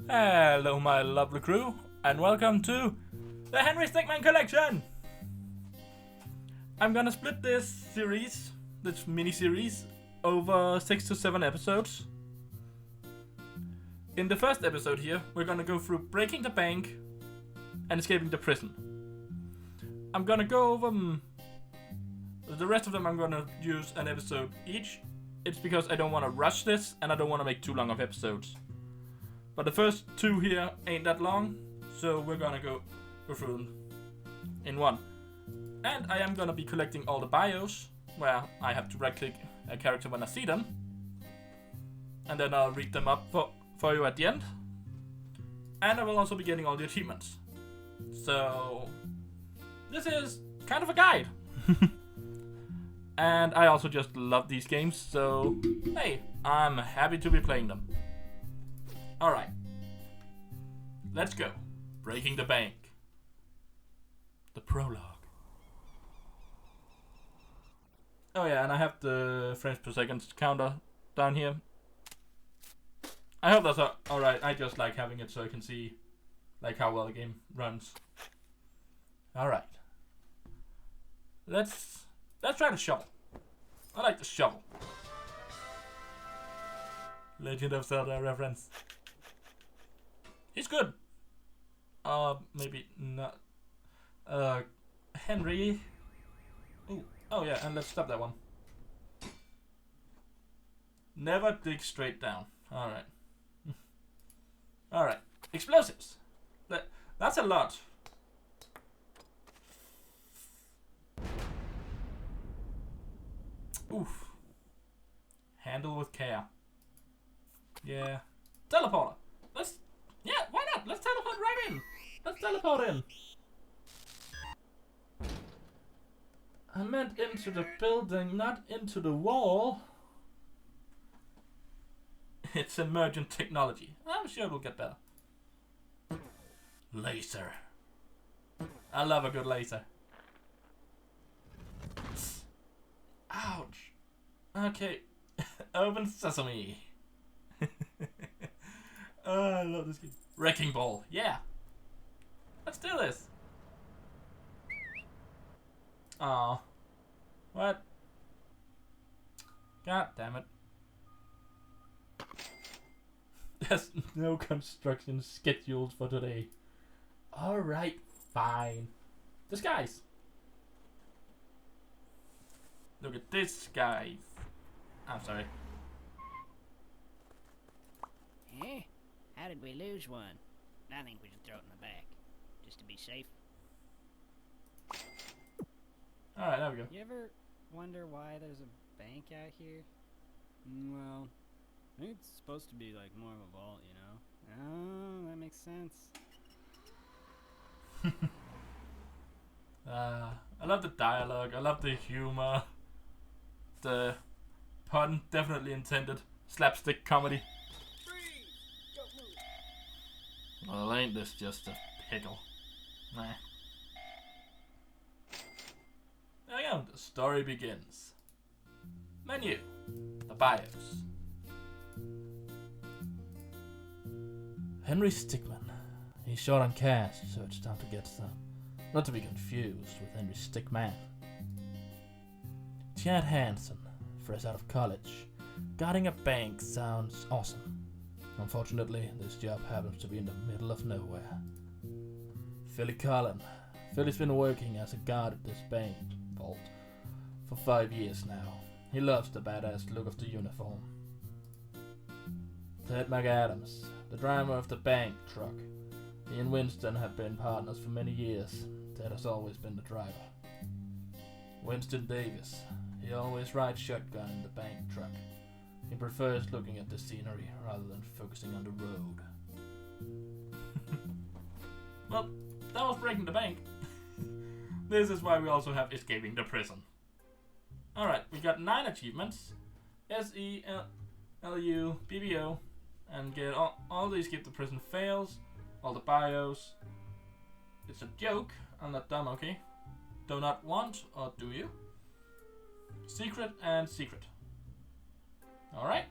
Hello my lovely crew, and welcome to the Henry Stickmin Collection! I'm gonna split this series, this mini-series, over 6 to 7 episodes. In the first episode here, we're gonna go through breaking the bank and escaping the prison. I'm gonna go over the rest of them. I'm gonna use an episode each. It's because I don't want to rush this and I don't want to make too long of episodes. But the first two here ain't that long, so we're gonna go through them in one. And I am gonna be collecting all the bios, where I have to right click a character when I see them. And then I'll read them up for you at the end. And I will also be getting all the achievements. So this is kind of a guide. And I also just love these games, so hey, I'm happy to be playing them. Alright, let's go. Breaking the bank. The prologue. Oh yeah, and I have the frames per second counter down here. I hope that's alright. I just like having it so I can see like how well the game runs. Alright. Let's try the shovel. I like the shovel. Legend of Zelda reference. He's good. Maybe not. Henry. Ooh. Oh yeah, and let's stop that one. Never dig straight down. Alright. Alright. Explosives. That's a lot. Oof. Handle with care. Yeah. Teleporter. Yeah, why not? Let's teleport right in. Let's teleport in. I meant into the building, not into the wall. It's emergent technology. I'm sure it'll get better. Laser. I love a good laser. Ouch. Okay. Open sesame. Oh, I love this game. Wrecking ball. Yeah. Let's do this. Aw. What? God damn it. There's no construction scheduled for today. Alright, fine. Disguise. Look at this, guys. I'm sorry. Eh? How did we lose one? I think we should throw it in the back, just to be safe. Alright, there we go. You ever wonder why there's a bank out here? Well, I think it's supposed to be like more of a vault, you know? Oh, that makes sense. I love the dialogue, I love the humor. The pun, definitely intended. Slapstick comedy. Well, ain't this just a pickle? Nah. There we go, the story begins. Menu. The bios. Henry Stickman. He's short on cash, so it's time to get some. Not to be confused with Henry Stickman. Chad Hansen, fresh out of college. Guarding a bank sounds awesome. Unfortunately, this job happens to be in the middle of nowhere. Philly Cullen. Philly's been working as a guard at this bank vault for 5 years now. He loves the badass look of the uniform. Ted McAdams, the driver of the bank truck. He and Winston have been partners for many years. Ted has always been the driver. Winston Davis. He always rides shotgun in the bank truck. He prefers looking at the scenery rather than focusing on the road. Well, that was breaking the bank. This is why we also have escaping the prison. Alright, we got 9 achievements. SELU, BBO, and get all these escape the prison fails, all the bios. It's a joke, I'm not dumb, okay? Do not want, or do you? Secret and secret. Alright.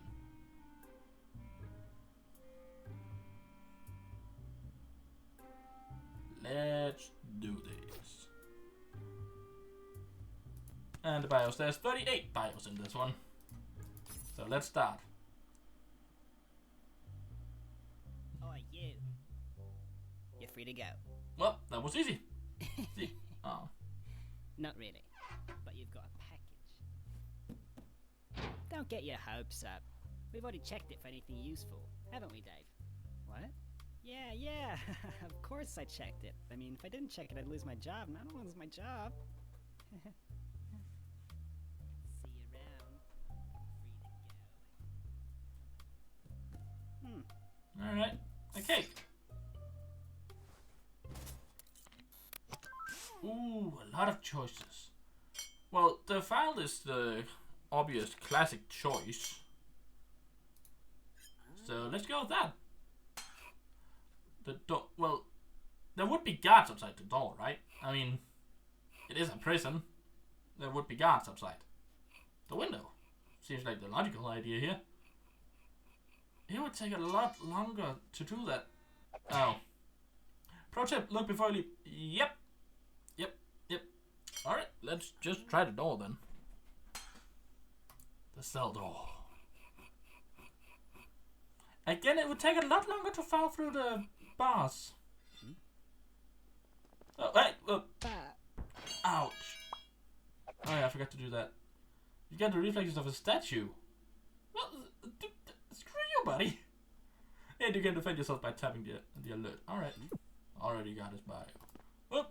And the bios, there's 38 bios in this one. So let's start. Oh, you. You're free to go. Well, that was easy. See? Oh. Not really, but you've got a package. Don't get your hopes up. We've already checked it for anything useful, haven't we, Dave? What? Yeah. Of course I checked it. I mean, if I didn't check it, I'd lose my job, and I don't want to lose my job. See you around. Free to go. Alright. Okay. Ooh, a lot of choices. Well, the file is the obvious classic choice. So let's go with that. The door. Well, there would be guards outside the door, right? I mean, it is a prison. There would be guards outside the window. Seems like the logical idea here. It would take a lot longer to do that. Oh. Pro tip, look before you leave. Yep. Alright, let's just try the door then. The cell door. Again, it would take a lot longer to file through the bars. Oh, hey! Ouch. Oh yeah, I forgot to do that. You get the reflexes of a statue. Well, screw you, buddy. And you can defend yourself by tapping the alert. Alright. Already got his bio. Whoop.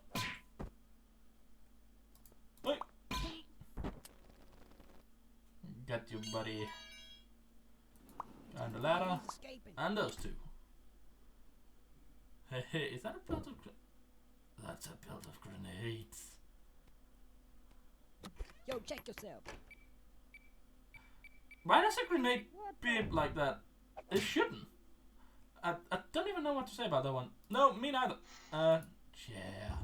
Wait. Got you, buddy. And the ladder. And those two. Hey, is that a build of... That's a build of grenades. Yo, check yourself. Why does a grenade beep like that? It shouldn't. I don't even know what to say about that one. No, me neither. Yeah.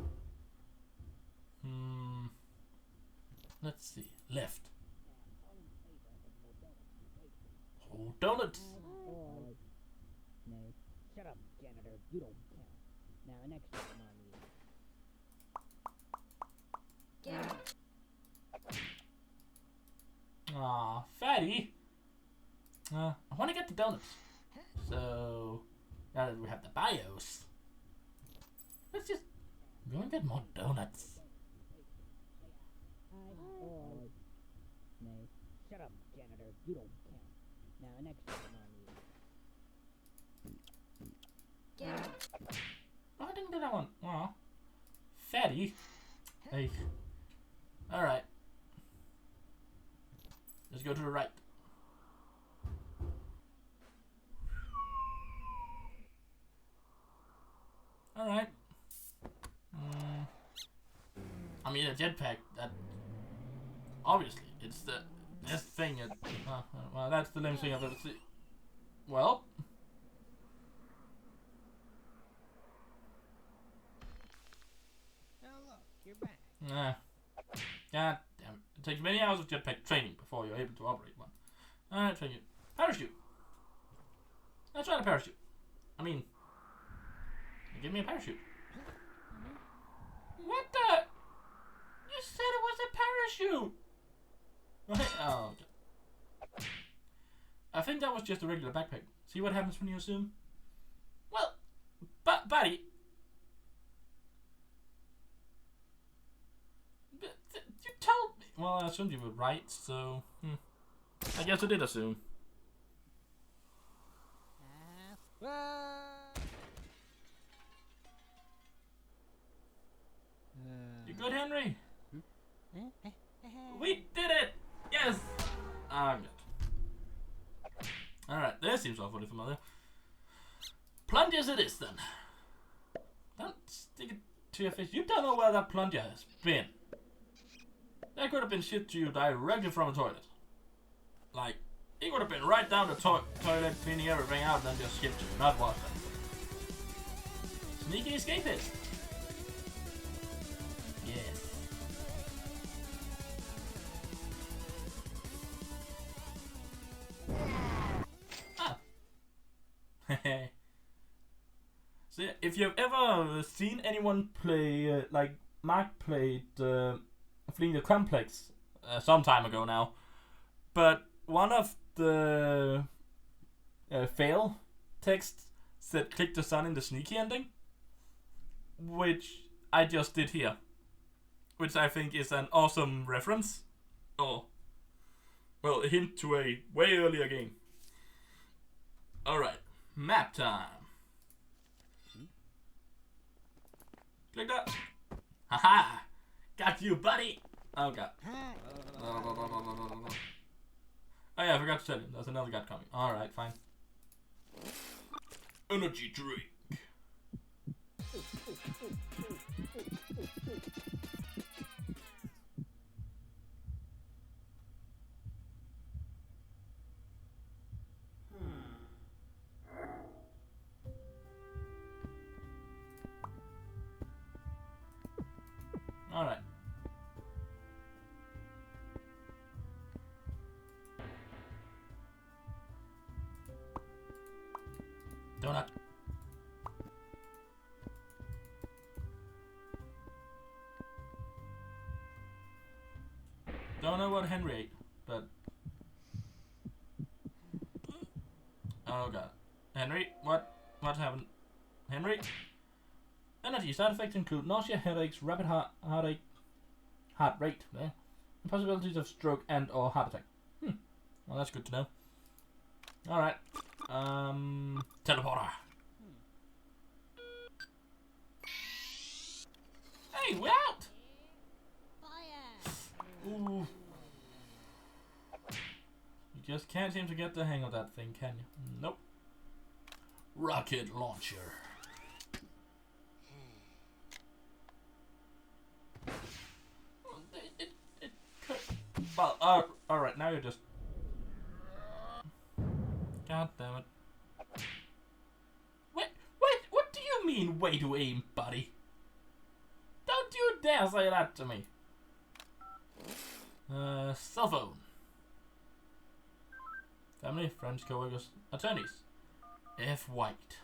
Let's see. Left. Oh, donuts. No. Shut up, janitor. You don't count. Now, an extra one on you. Get Aw, fatty. I want to get the donuts. So, now that we have the bios, let's just go and get more donuts. No. Shut up, janitor. You don't count. Now, an extra one on you. Oh, I didn't do that one. Aw. Fatty. Hey. Alright. Let's go to the right. Alright. I mean, a jetpack, that... Obviously, it's the best thing at... well, that's the lamest thing I've ever seen. Well... Oh, look. You're back. God damn it. It takes many hours of jetpack training before you're able to operate one. Alright, train you. Parachute. Let's try the parachute. I mean... Give me a parachute. What the? You said it was a parachute! Right? Oh, okay. I think that was just a regular backpack. See what happens when you assume? Well, buddy. You told me. Well, I assumed you were right, so... I guess I did assume. You good, Henry? We did it! Yes! I'm good. Alright, that seems awfully familiar. Plungers it is, then. Don't stick it to your face. You don't know where that plunger has been. That could have been shipped to you directly from a toilet. Like, it could have been right down the toilet, cleaning everything out, and then just shipped to you, not washed anything. Sneaky escapist. Yes. Ah. So if you've ever seen anyone play, like Mark played Fleeing the Complex some time ago now. But one of the fail texts said click the sun in the sneaky ending, which I just did here, which I think is an awesome reference, or well, a hint to a way earlier game. Alright, map time. Click that. Haha! Got you, buddy! Oh god. Oh yeah, I forgot to tell you. There's another guy coming. Alright, fine. Energy drink. Alright. Donut. Don't know what Henry ate, but... Oh god. Henry? What happened? Henry? Energy side effects include nausea, headaches, rapid heart rate, and possibilities of stroke and or heart attack. Well, that's good to know. Alright. Teleporter. Hey, we're out! Fire! Ooh. You just can't seem to get the hang of that thing, can you? Nope. Rocket launcher. Well, alright, now you're just... God damn it. What do you mean, way to aim, buddy? Don't you dare say that to me. Cell phone. Family, friends, co-workers, attorneys. F. White.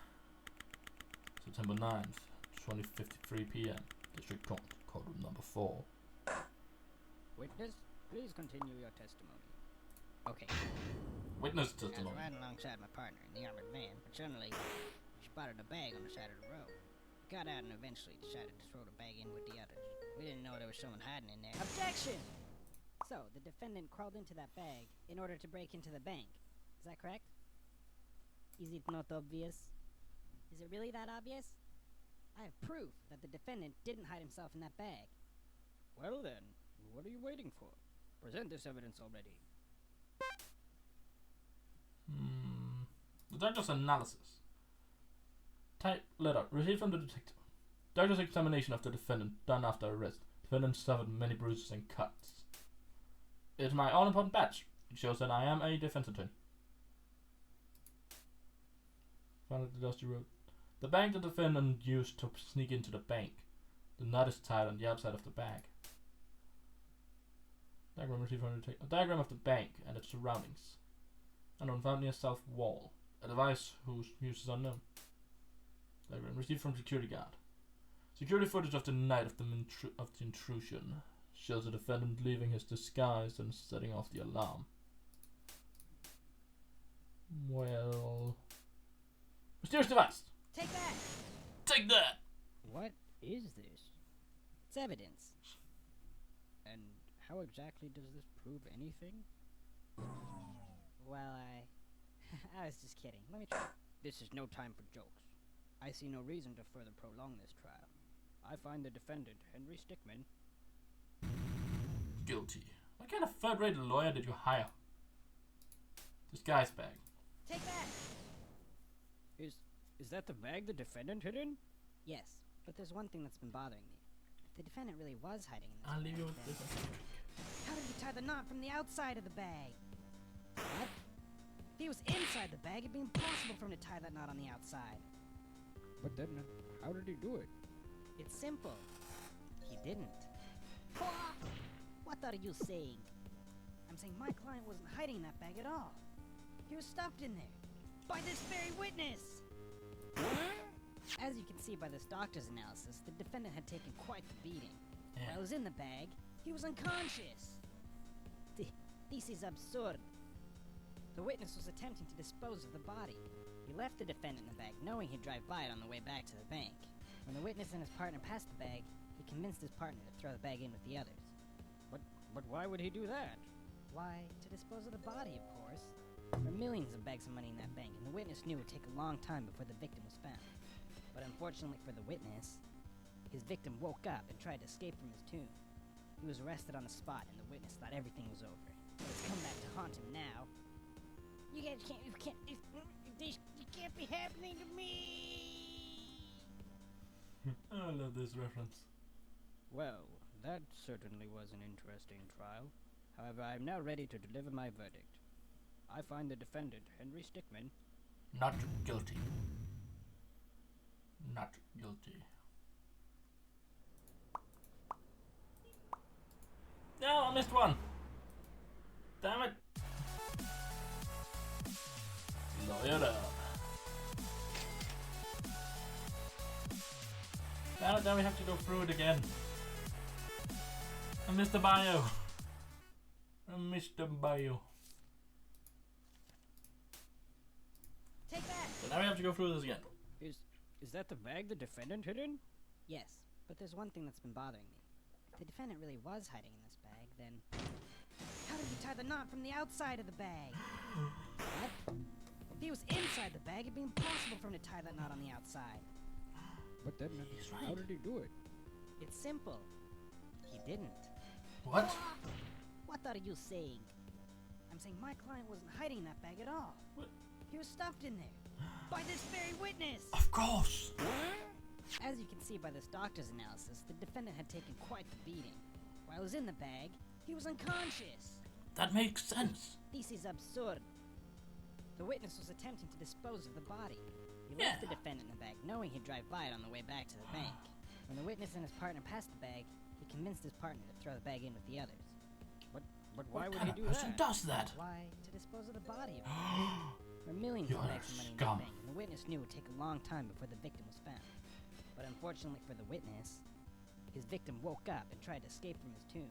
September 9th, 20:53 p.m. District Court, courtroom number 4. Witness, please continue your testimony. Okay. Witness I was testimony. riding alongside my partner in the armored van, but suddenly we spotted a bag on the side of the road. We got out and eventually decided to throw the bag in with the others. We didn't know there was someone hiding in there. Objection! So, the defendant crawled into that bag in order to break into the bank. Is that correct? Is it not obvious? Is it really that obvious? I have proof that the defendant didn't hide himself in that bag. Well then, what are you waiting for? Present this evidence already. The doctor's analysis. Type letter received from the detective. Doctor's examination of the defendant done after arrest. Defendant suffered many bruises and cuts. It's my all-important badge. It shows that I am a defense attorney. Found the dusty road. The bag the defendant used to sneak into the bank. The knot is tied on the outside of the bag. Diagram received from the detective. A diagram of the bank and its surroundings. Unknown found near south wall. A device whose use is unknown. Diagram received from security guard. Security footage of the night of the intrusion shows the defendant leaving his disguise and setting off the alarm. Well... Mysterious device! Take that! Take that! What is this? It's evidence. And how exactly does this prove anything? Well, I was just kidding. Let me try. This is no time for jokes. I see no reason to further prolong this trial. I find the defendant, Henry Stickman, Guilty. What kind of third-rate lawyer did you hire? Disguise bag. Take that! Is that the bag the defendant hid in? Yes, but there's one thing that's been bothering me. If the defendant really was hiding in this I'll bag, leave you with this. how did he tie the knot from the outside of the bag? What? If he was inside the bag, it'd be impossible for him to tie that knot on the outside. But then, how did he do it? It's simple. He didn't. What are you saying? I'm saying my client wasn't hiding in that bag at all. He was stuffed in there. By this very witness! As you can see by this doctor's analysis, the defendant had taken quite the beating. Yeah. While he was in the bag, he was unconscious. This is absurd. The witness was attempting to dispose of the body. He left the defendant in the bag, knowing he'd drive by it on the way back to the bank. When the witness and his partner passed the bag, he convinced his partner to throw the bag in with the others. But why would he do that? Why, to dispose of the body, of course. There were millions of bags of money in that bank, and the witness knew it would take a long time before the victim was found. But unfortunately for the witness, his victim woke up and tried to escape from his tomb. He was arrested on the spot, and the witness thought everything was over. But it's come back to haunt him now. You guys this can't be happening to me! I love this reference. Well, that certainly was an interesting trial. However, I am now ready to deliver my verdict. I find the defendant, Henry Stickman, Not guilty. Not guilty. No, I missed one. Damn it. Lawyer up. Damn it, now we have to go through it again. I missed the bio. I missed the bio. Take that! So now we have to go through this again. Is that the bag the defendant hid in? Yes, but there's one thing that's been bothering me. If the defendant really was hiding in this bag, then how did he tie the knot from the outside of the bag? What? If he was inside the bag, it'd be impossible for him to tie that knot on the outside. But then, He's right. how did he do it? It's simple. He didn't. What? What are you saying? I'm saying my client wasn't hiding in that bag at all. What? He was stuffed in there. By this very witness! Of course! As you can see by this doctor's analysis, the defendant had taken quite the beating. While he was in the bag, he was unconscious. That makes sense. This is absurd. The witness was attempting to dispose of the body. He Yeah. left the defendant in the bag, knowing he'd drive by it on the way back to the bank. When the witness and his partner passed the bag, he convinced his partner to throw the bag in with the others. But why What would kind he of do person that? does that? Why? To dispose of the body, of course. There were millions You're of bags of money in scum. that bank, and the witness knew it would take a long time before the victim was found. But unfortunately for the witness, his victim woke up and tried to escape from his tomb.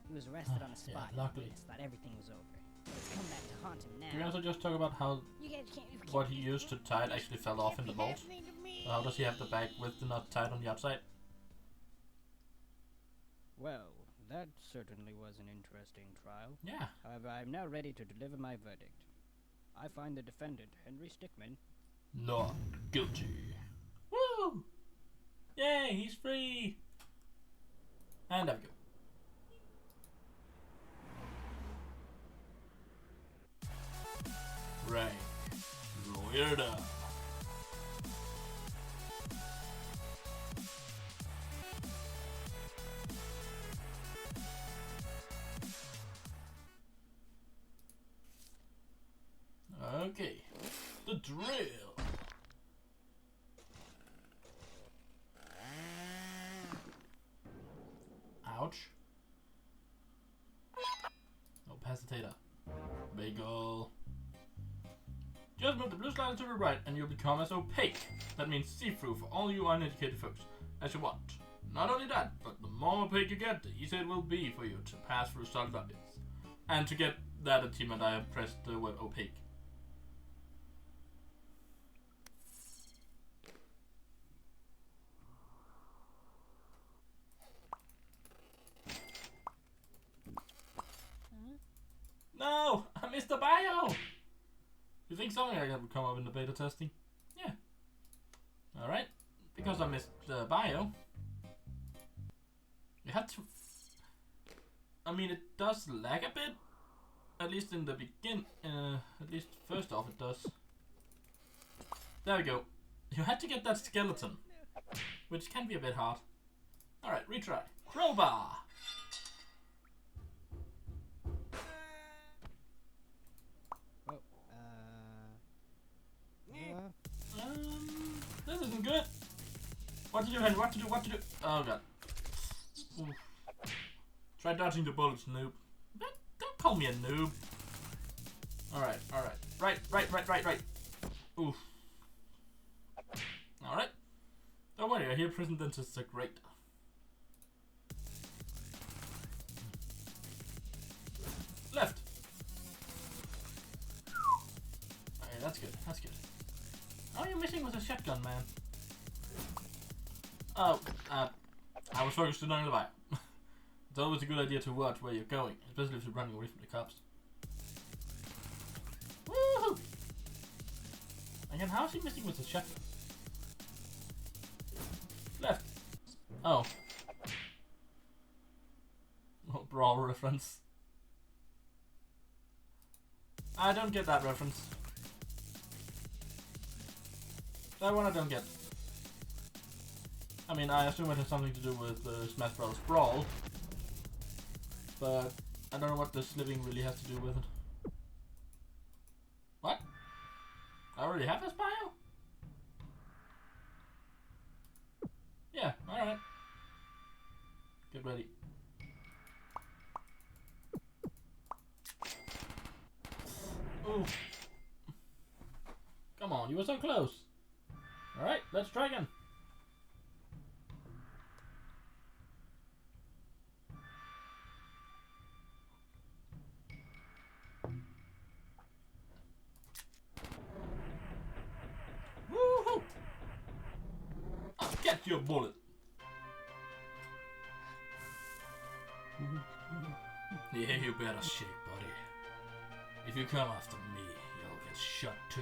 He was arrested on the Yeah, spot, and the luckily. witness thought everything was over. But it's come back to haunt him now. Can we also just talk about how You guys can't, what he used to tie it actually fell off in the vault? So how does he have the bag with the knot tied on the outside? Well, that certainly was an interesting trial. Yeah. However, I am now ready to deliver my verdict. I find the defendant, Henry Stickman, Not guilty. Woo! Yay, he's free! And there we go. Right. Lawyered up. Okay. The drill. Ouch. Oh, pass the tater. Bagel. Just move the blue slider to the right and you'll become as opaque. That means see-through for all you uneducated folks, as you want. Not only that, but the more opaque you get, the easier it will be for you to pass through solid objects. And to get that achievement, I have pressed the word opaque. No! I missed the bio! You think something like that would come up in the beta testing? Yeah. Alright. Because I missed the bio. You had to... I mean, it does lag a bit. At least in the at least first off it does. There we go. You had to get that skeleton. Which can be a bit hard. Alright, retry. Crowbar! This isn't good. What to do, Henry? What to do? What to do? Oh god. Oof. Try dodging the bullets, noob. Don't call me a noob. Alright, alright. Right. Oof. Alright. Don't worry, I hear prison dentists are great. Left. shotgun, man. Oh, I was focused on the bio. It's always a good idea to watch where you're going, especially if you're running away from the cops. Woohoo! Again, how is he missing with the shotgun? Left. Oh. Oh, brawl reference. I don't get that reference. That one I don't get. I mean, I assume it has something to do with Smash Bros. Brawl. But I don't know what this living really has to do with it. What? I already have this bio? Yeah, alright. Get ready. Ooh. Come on, you were so close. Alright, let's try again. Woohoo! I'll get your bullet. Yeah, you better shake, buddy. If you come after me, you'll get shot too.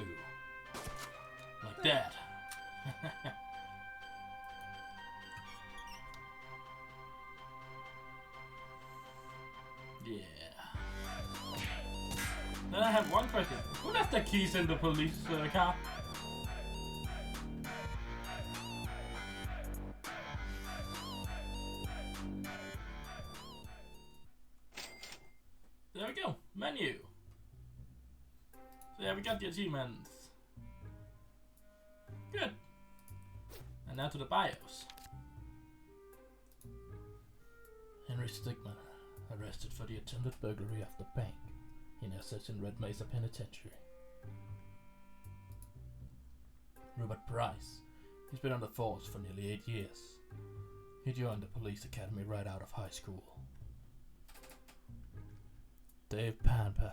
Like that. Yeah. Then I have one question. Who left the keys in the police car? There we go. Menu. So yeah, we got the achievements. Good. And now to the bios. Henry Stickman, arrested for the attempted burglary of the bank. He now sits in Red Mesa Penitentiary. Robert Price. He's been on the force for nearly 8 years. He joined the police academy right out of high school. Dave Pamper.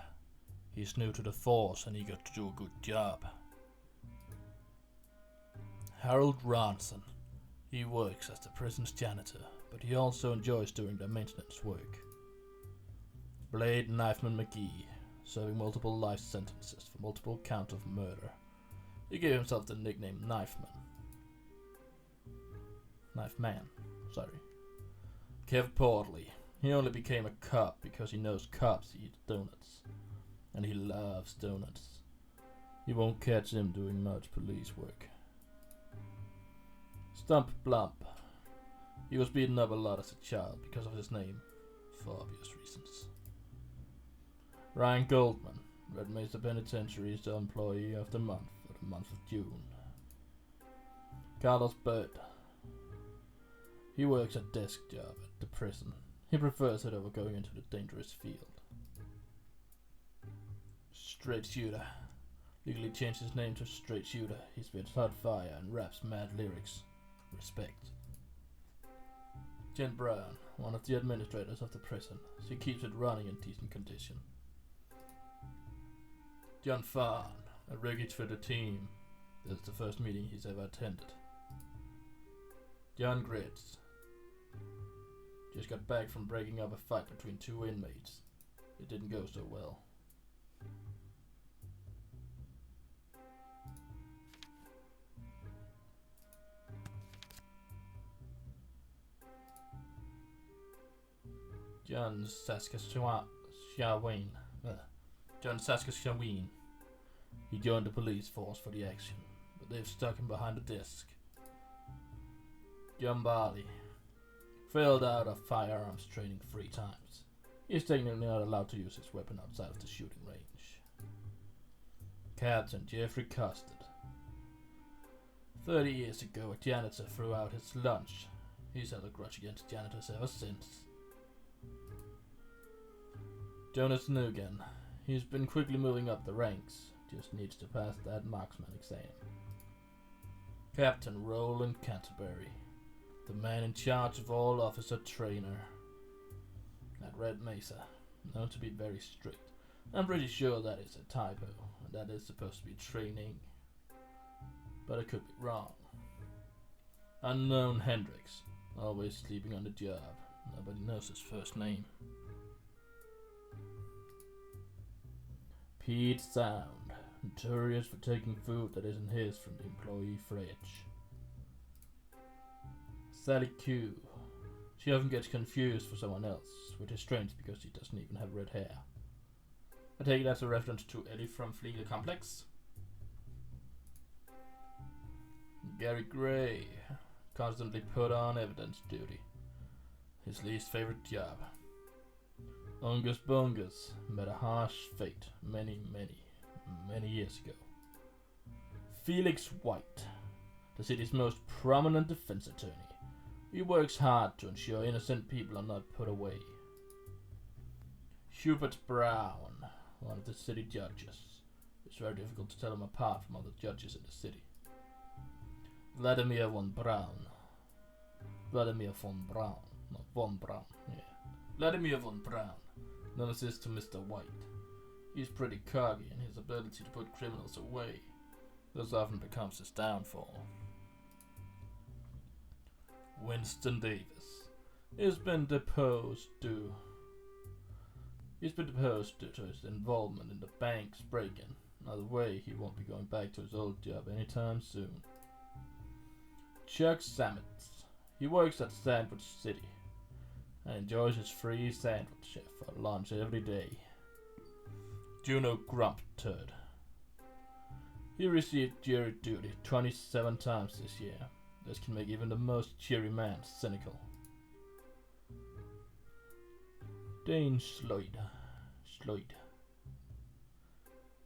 He's new to the force and eager to do a good job. Harold Ronson. He works as the prison's janitor, but he also enjoys doing the maintenance work. Blade Knifeman McGee, serving multiple life sentences for multiple counts of murder. He gave himself the nickname Knifeman. Knifeman, sorry. Kev Portley. He only became a cop because he knows cops eat donuts. And he loves donuts. You won't catch him doing much police work. Stump Blump. He was beaten up a lot as a child because of his name, for obvious reasons. Ryan Goldman, Red Mesa Penitentiary's the Employee of the Month for the month of June. Carlos Bird. He works a desk job at the prison. He prefers it over going into the dangerous field. Straight Shooter. Legally changed his name to Straight Shooter. He spits hot fire and raps mad lyrics. Respect. Jen Brown, one of the administrators of the prison. She keeps it running in decent condition. John Farn, a rookie for the team. This is the first meeting he's ever attended. John Gritz. Just got back from breaking up a fight between two inmates. It didn't go so well. John Saskatchewan. John Saskatchewan. He joined the police force for the action, but they've stuck him behind a desk. John Barley. Failed out of firearms training 3 times. He's technically not allowed to use his weapon outside of the shooting range. Captain Jeffrey Custard. 30 years ago, a janitor threw out his lunch. He's held a grudge against janitors ever since. Jonas Nugan. He's been quickly moving up the ranks. Just needs to pass that marksman exam. Captain Roland Canterbury. The man in charge of all officer trainer. At Red Mesa. Known to be very strict. I'm pretty sure that is a typo. And that is supposed to be training. but I could be wrong. Unknown Hendrix, always sleeping on the job. Nobody knows his first name. Pete Sound, notorious for taking food that isn't his from the employee fridge. Sally Q, she often gets confused for someone else, which is strange because she doesn't even have red hair. I take it as a reference to Eddie from Fleet Complex. Gary Gray, constantly put on evidence duty. His least favorite job. Ungus Bungus met a harsh fate many years ago. Felix White, the city's most prominent defense attorney. He works hard to ensure innocent people are not put away. Hubert Brown, one of the city judges. It's very difficult to tell him apart from other judges in the city. Vladimir von Braun. Vladimir von Braun. Not von Braun, yeah. Vladimir von Braun. Nemesis to Mr. White. He's pretty cocky in his ability to put criminals away. This often becomes his downfall. Winston Davis. He's been deposed due to his involvement in the bank's break-in. Either way, he won't be going back to his old job anytime soon. Chuck Sammets. He works at Sandwich City and enjoys his free sandwich for lunch every day. Juno Grump Turd. He received jury duty 27 times this year. This can make even the most cheery man cynical. Dane Sloyd.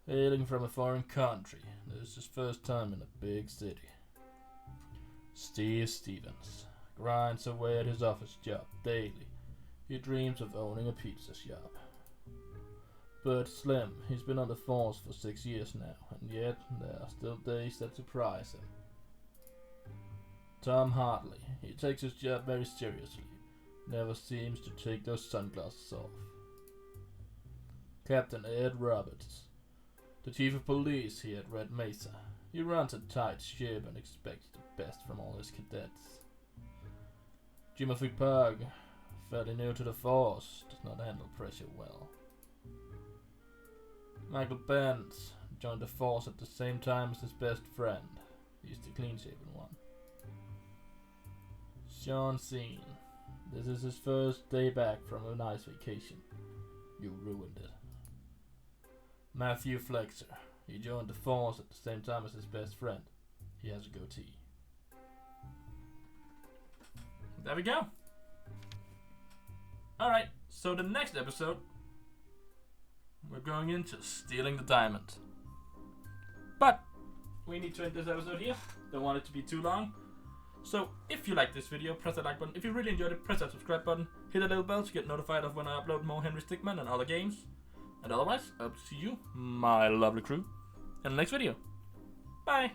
Hailing from a foreign country, this is his first time in a big city. Steve Stevens grinds away at his office job daily. He dreams of owning a pizza shop. Bert Slim, he's been on the force for 6 years now, and yet there are still days that surprise him. Tom Hartley, he takes his job very seriously, never seems to take those sunglasses off. Captain Ed Roberts, the chief of police here at Red Mesa. He runs a tight ship and expects the best from all his cadets. Jimothy Pug, fairly new to the force, does not handle pressure well. Michael Benz joined the force at the same time as his best friend. He's the clean-shaven one. Sean Scene, this is his first day back from a nice vacation. You ruined it. Matthew Flexer, he joined the force at the same time as his best friend. He has a goatee. There we go. Alright, so the next episode, we're going into stealing the diamond. But we need to end this episode here. Don't want it to be too long. So if you like this video, press that like button. If you really enjoyed it, press that subscribe button. Hit that little bell to get notified of when I upload more Henry Stickman and other games. And otherwise, I'll see you, my lovely crew, in the next video. Bye!